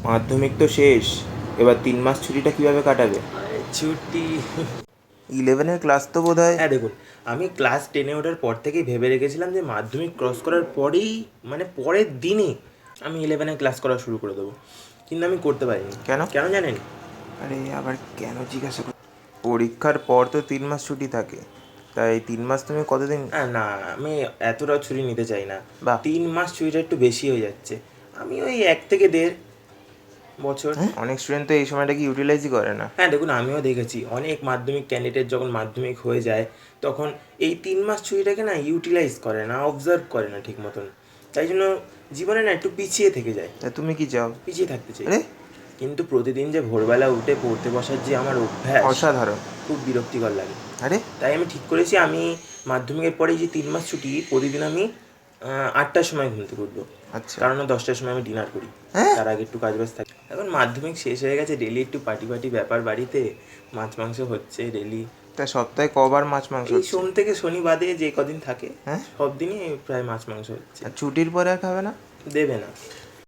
মাধ্যমিক তো শেষ, এবার 3 মাস ছুটিটা কিভাবে কাটাবে? ছুটি 11-এর ক্লাস তো বোধ হয়। হ্যাঁ দেখুন, আমি ক্লাস 10-এ ওঠার পর থেকেই ভেবে রেখেছিলাম যে মাধ্যমিক ক্রস করার পরেই, মানে পরের দিনই আমি 11-এ ক্লাস করা শুরু করে দেবো, কিন্তু আমি করতে পারিনি। কেন? কেন জানেন? আরে আবার কেন জিজ্ঞাসা কর, পরীক্ষার পর তো 3 মাস ছুটি থাকে, তাই 3 মাস তুমি কতদিন? হ্যাঁ না, আমি এতটা ছুটি নিতে চাই না। বাহ। 3 মাস ছুটিটা একটু বেশি হয়ে যাচ্ছে। আমি ওই 1 থেকে 1.5 বছর। হ্যাঁ, অনেক স্টুডেন্ট তো এই সময়টাকে ইউটিলাইজই করে না। হ্যাঁ দেখুন, আমিও দেখেছি অনেক মাধ্যমিক ক্যান্ডিডেট যখন মাধ্যমিক হয়ে যায় তখন এই 3 মাস ছুটিটাকে না ইউটিলাইজ করে না, অবজার্ভ করে না ঠিক মতন। তাই জন্য জীবনে না একটু পিছিয়ে থেকে যায়। তা তুমি কি চাও? পিছিয়ে থাকতে চাই। আরে কিন্তু প্রতিদিন যে ভোরবেলা উঠে পড়তে বসার যে আমার অভ্যাস, অসাধারণ। খুব বিরক্তিকর লাগে। আরে তাই আমি ঠিক করেছি আমি মাধ্যমিকের পরে যে 3 মাস ছুটি, প্রতিদিন আমি 8টার সময় ঘুম থেকে উঠবো। আচ্ছা। কারণ 10টার সময় আমি ডিনার করি, হ্যাঁ। তার আগে একটু কাজবাজ থাকে। এখন মাধ্যমিক শেষ হয়ে গেছে, ডেলি একটু পার্টি পার্টি ব্যাপার বাড়িতে, মাছ মাংস হচ্ছে ডেলি। তা সপ্তাহে কবার মাছ মাংস এই হচ্ছে? সোম থেকে শনি বাদে যে কদিন থাকে হ্যাঁ। সব দিনই প্রায় মাছ মাংস হচ্ছে। আর ছুটির পরে আর খাবে না? দেবে না।